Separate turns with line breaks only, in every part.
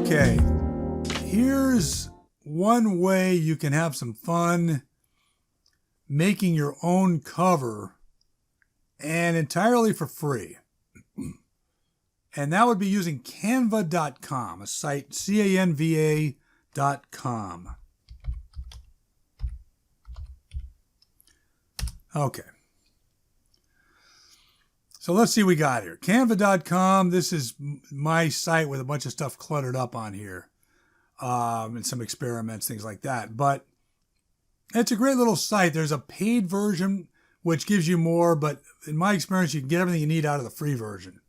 Okay, here's one way you can have some fun making your own cover, and entirely for free. And that would be using canva.com, a site, canva.com. Okay. So let's see what we got here. Canva.com, this is my site with a bunch of stuff cluttered up on here. And some experiments, things like that. But it's a great little site. There's a paid version, which gives you more, but in my experience, you can get everything you need out of the free version.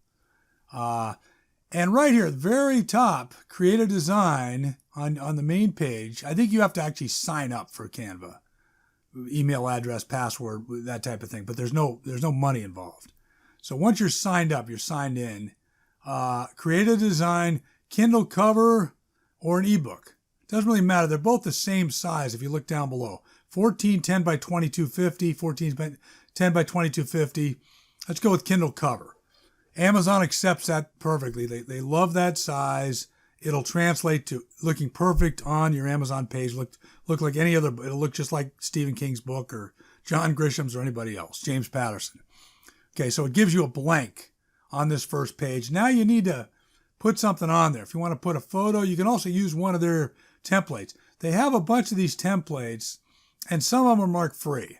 And right here at the very top, create a design on the main page. I think you have to actually sign up for Canva. Email address, password, that type of thing. But there's no money involved. So once you're signed up, you're signed in, create a design, Kindle cover, or an ebook. Doesn't really matter. They're both the same size if you look down below. 1410 by 2250, 1410 by 2250. Let's go with Kindle cover. Amazon accepts that perfectly. They love that size. It'll translate to looking perfect on your Amazon page. Look like any other. It'll look just like Stephen King's book or John Grisham's or anybody else, James Patterson. Okay, so it gives you a blank on this first page. Now you need to put something on there. If you want to put a photo, you can also use one of their templates. They have a bunch of these templates, and some of them are marked free.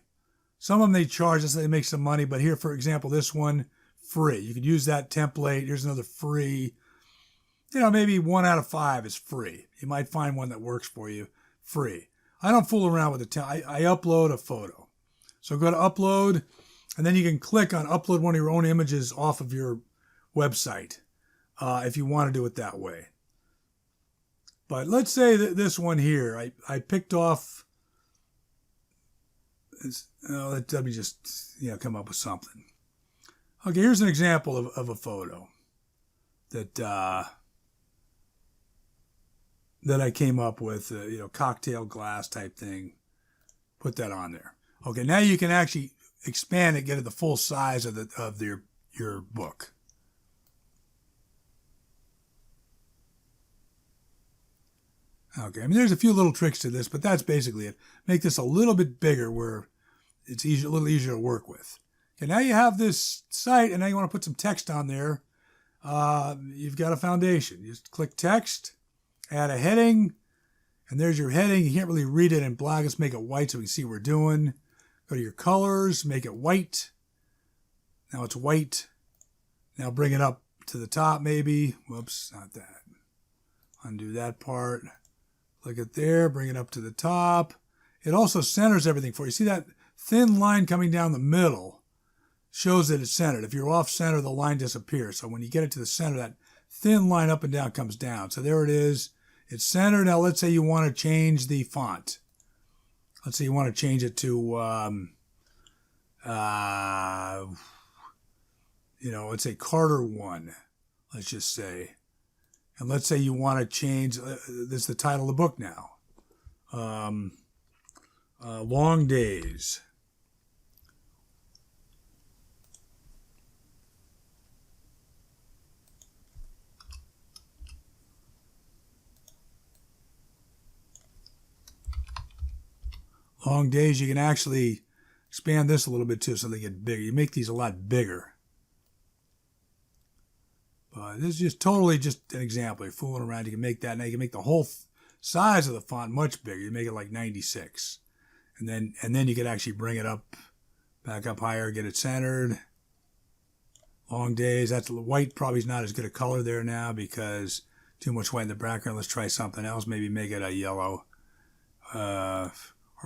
Some of them they charge us, they make some money, but here, for example, this one, free. You could use that template. Here's another free. Maybe 1 out of 5 is free. You might find one that works for you, free. I don't fool around with it. I upload a photo. So go to upload, and then you can click on upload one of your own images off of your website if you want to do it that way. But let's say that this one here, I picked off, let me just come up with something. Okay, here's an example of a photo that I came up with, cocktail glass type thing. Put that on there. Okay, now you can actually expand it, get it the full size of your book. Okay, I mean, there's a few little tricks to this, but that's basically it. Make this a little bit bigger where it's a little easier to work with. Okay, now you have this site, and now you want to put some text on there. You've got a foundation. You just click text, add a heading, and there's your heading. You can't really read it in black. Let's make it white so we can see what we're doing. Go to your colors, make it white. Now it's white. Now bring it up to the top maybe. Whoops, not that. Undo that part. Click it there, bring it up to the top. It also centers everything for you. See that thin line coming down the middle shows that it's centered. If you're off center, the line disappears. So when you get it to the center, that thin line up and down comes down. So there it is. It's centered. Now let's say you want to change the font. Let's say you want to change it to, let's say Carter 1, let's just say. And let's say you want to change, this is the title of the book now. Long Days. Long Days, you can actually expand this a little bit too so they get bigger. You make these a lot bigger. But this is just totally just an example. You're fooling around. You can make that. Now you can make the whole size of the font much bigger. You make it like 96. And then you can actually bring it up, back up higher, get it centered. Long Days. That's white probably is not as good a color there now because too much white in the background. Let's try something else. Maybe make it a yellow. Or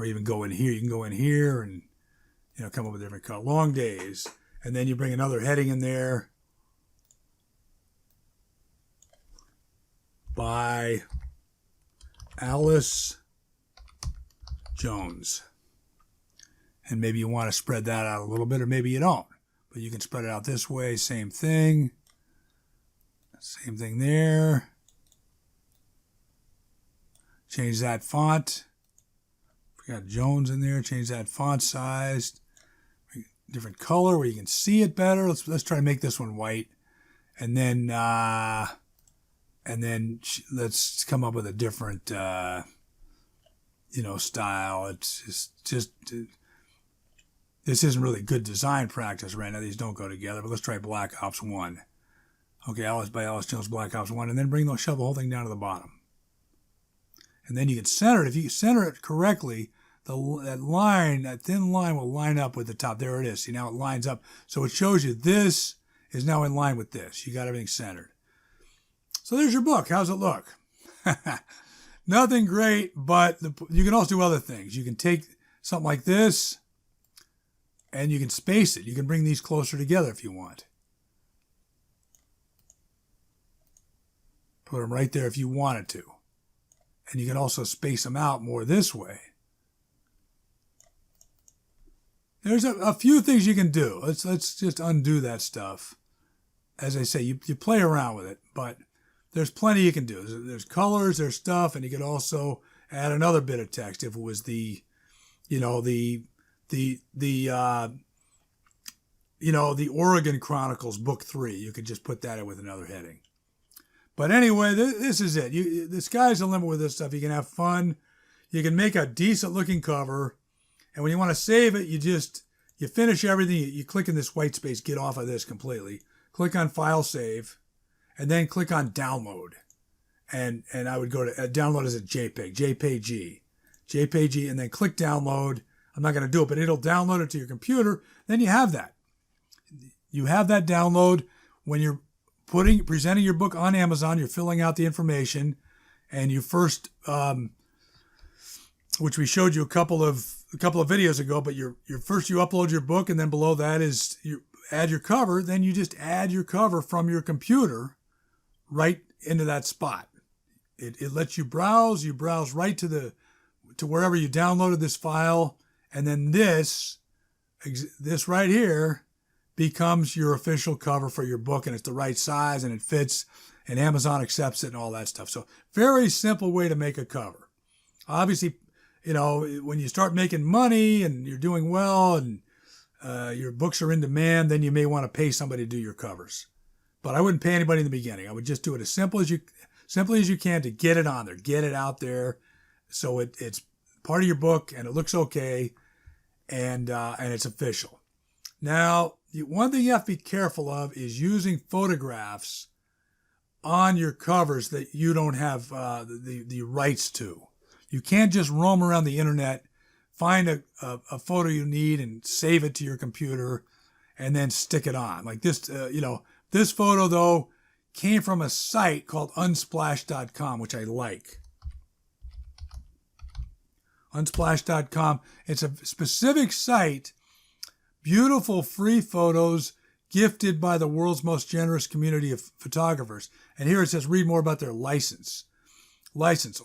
even go in here. You can go in here and come up with a different color. Long Days. And then you bring another heading in there. By Alice Jones. And maybe you want to spread that out a little bit, or maybe you don't. But you can spread it out this way. Same thing. Same thing there. Change that font. We got Jones in there. Change that font size. Different color where you can see it better. Let's try to make this one white. And then and then let's come up with a different, style. It's just this isn't really good design practice right now. These don't go together, but let's try Black Ops 1. Okay, by Alice Jones, Black Ops 1, and then shove the whole thing down to the bottom. And then you can center it. If you center it correctly, that thin line will line up with the top. There it is. See, now it lines up. So it shows you this is now in line with this. You got everything centered. So there's your book. How's it look? Nothing great, but you can also do other things. You can take something like this and you can space it. You can bring these closer together if you want. Put them right there if you wanted to. And you can also space them out more this way. There's a few things you can do. Let's just undo that stuff. As I say, you play around with it, but there's plenty you can do. There's colors, there's stuff, and you could also add another bit of text if it was the Oregon Chronicles Book 3. You could just put that in with another heading. But anyway, this is it. The sky's the limit with this stuff. You can have fun. You can make a decent looking cover. And when you want to save it, you finish everything. You click in this white space, get off of this completely. Click on File Save, and then click on Download. And I would go to download as a JPG, and then click Download. I'm not going to do it, but it'll download it to your computer. Then you have that. You have that download when you're presenting your book on Amazon. You're filling out the information, and you first, which we showed you a couple of videos ago, but you upload your book, and then below that is you add your cover. Then you just add your cover from your computer right into that spot. It lets you browse. You browse right to wherever you downloaded this file, and then this right here becomes your official cover for your book, and it's the right size and it fits, and Amazon accepts it and all that stuff. So very simple way to make a cover. Obviously, when you start making money and you're doing well and your books are in demand, then you may want to pay somebody to do your covers. But I wouldn't pay anybody in the beginning. I would just do it as simply as you can to get it on there, get it out there, so it's part of your book and it looks okay, and it's official. Now, one thing you have to be careful of is using photographs on your covers that you don't have the rights to. You can't just roam around the internet, find a photo you need and save it to your computer and then stick it on. Like this, this photo, though, came from a site called Unsplash.com, which I like. Unsplash.com. It's a specific site. Beautiful free photos gifted by the world's most generous community of photographers. And here it says, read more about their license.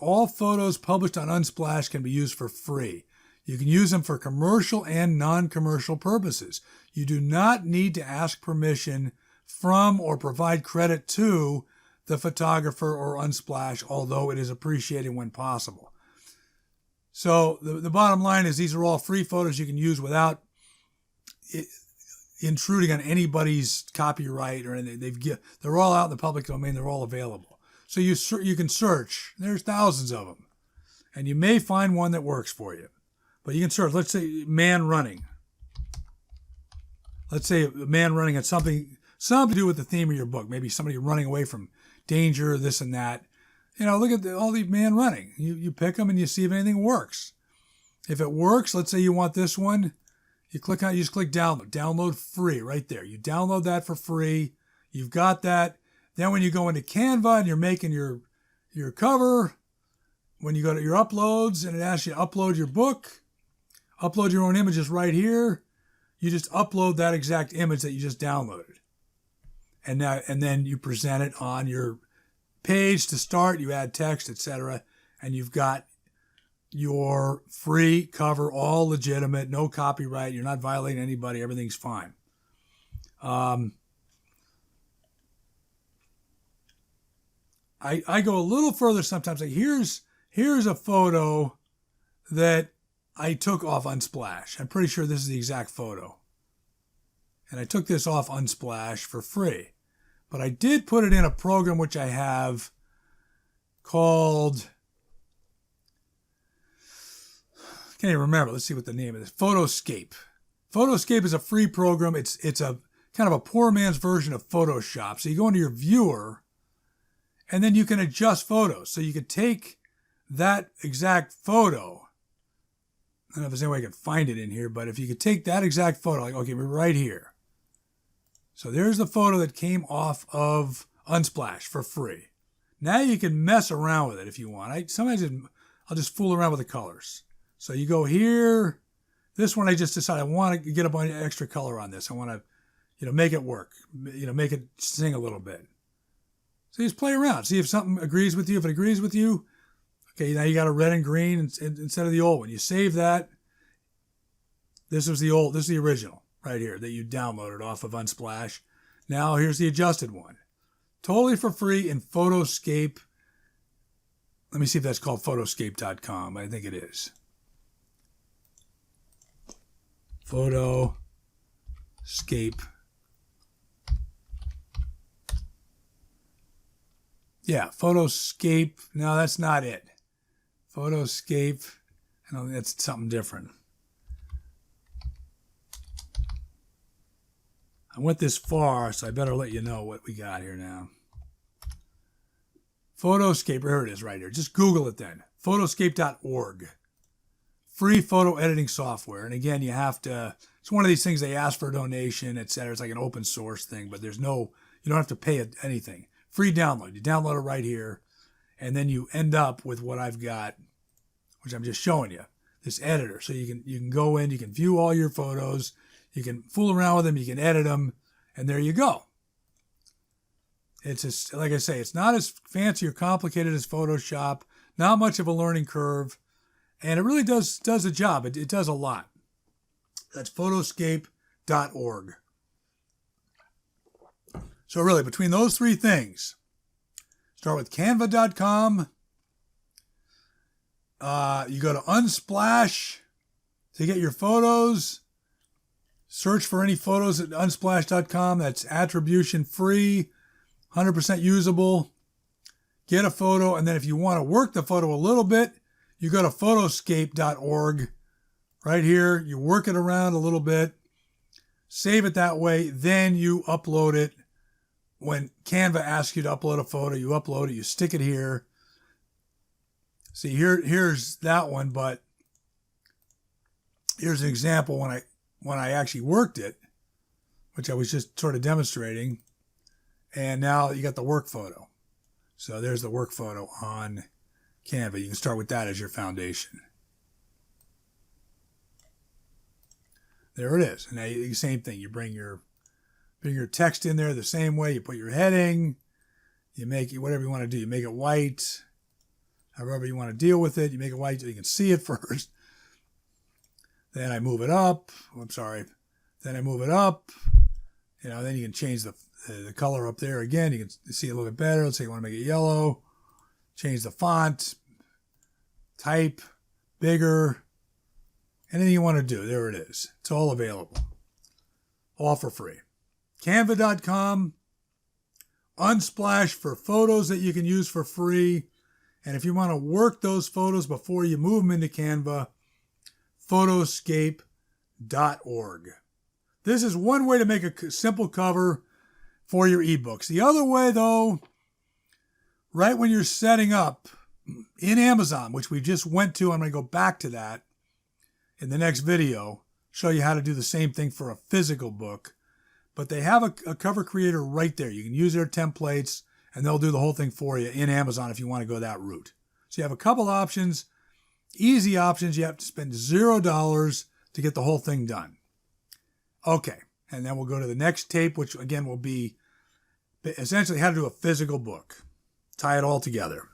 All photos published on Unsplash can be used for free. You can use them for commercial and non-commercial purposes. You do not need to ask permission from or provide credit to the photographer or Unsplash, although it is appreciated when possible. So the bottom line is these are all free photos you can use without intruding on anybody's copyright or anything. They're all out in the public domain. They're all available. So you can search. There's thousands of them. And you may find one that works for you. But you can search. Let's say man running. Let's say a man running at something to do with the theme of your book. Maybe somebody running away from danger, this and that. Look at all these man running. You pick them and you see if anything works. If it works, let's say you want this one. You just click download. Download free right there. You download that for free. You've got that. Then when you go into Canva and you're making your cover, when you go to your uploads and it asks you to upload your book, upload your own images right here, you just upload that exact image that you just downloaded. And then you present it on your page to start. You add text, etc. And you've got your free cover, all legitimate, no copyright. You're not violating anybody. Everything's fine. I go a little further sometimes. Like here's a photo that I took off Unsplash. I'm pretty sure this is the exact photo. And I took this off Unsplash for free. But I did put it in a program which I have called, can't even remember. Let's see what the name is. Photoscape. Photoscape is a free program. It's a kind of a poor man's version of Photoshop. So you go into your viewer, and then you can adjust photos. So you could take that exact photo. I don't know if there's any way I can find it in here, but if you could take that exact photo, like, okay, we're right here. So there's the photo that came off of Unsplash for free. Now you can mess around with it if you want. Sometimes I'll just fool around with the colors. So you go here. This one I just decided I want to get a bunch of extra color on this. I want to, make it work. Make it sing a little bit. So you just play around. See if something agrees with you. If it agrees with you, okay, now you got a red and green instead of the old one. You save that. This is the original right here that you downloaded off of Unsplash. Now here's the adjusted one. Totally for free in Photoscape. Let me see if that's called photoscape.com. I think it is. Photoscape. Yeah, Photoscape. No, that's not it. Photoscape. I don't think that's something different. I went this far, so I better let you know what we got here now. Photoscape. Here it is right here. Just Google it then. Photoscape.org. Free photo editing software. And again, it's one of these things they ask for a donation, etc. It's like an open source thing, but you don't have to pay anything. Free download. You download it right here, and then you end up with what I've got, which I'm just showing you, this editor. So you can go in, you can view all your photos, you can fool around with them, you can edit them, and there you go. It's just, like I say, it's not as fancy or complicated as Photoshop, not much of a learning curve, and it really does the job. It does a lot. That's photoscape.org. So really, between those three things, start with canva.com. You go to Unsplash to get your photos. Search for any photos at unsplash.com. That's attribution free, 100% usable. Get a photo, and then if you want to work the photo a little bit, you go to photoscape.org. Right here, you work it around a little bit, save it that way, then you upload it. When Canva asks you to upload a photo, you upload it, you stick it here. See, here's that one, but here's an example when I actually worked it, which I was just sort of demonstrating. And now you got the work photo. So there's the work photo on Canva. You can start with that as your foundation. There it is. And now the same thing. You bring your text in there the same way. You put your heading. You make it whatever you want to do. You make it white. However you want to deal with it. You make it white so you can see it first. Then I move it up. Then I move it up. Then you can change the color up there again. You can see it a little bit better. Let's say you want to make it yellow. Change the font. Type. Bigger. Anything you want to do. There it is. It's all available. All for free. Canva.com. Unsplash for photos that you can use for free. And if you want to work those photos before you move them into Canva, photoscape.org. This is one way to make a simple cover for your ebooks. The other way, though, right when you're setting up in Amazon, which we just went to, I'm going to go back to that in the next video, show you how to do the same thing for a physical book. But they have a cover creator right there. You can use their templates, and they'll do the whole thing for you in Amazon if you want to go that route. So you have a couple options, easy options. You have to spend $0 to get the whole thing done. Okay, and then we'll go to the next tape, which again will be essentially how to do a physical book. Tie it all together.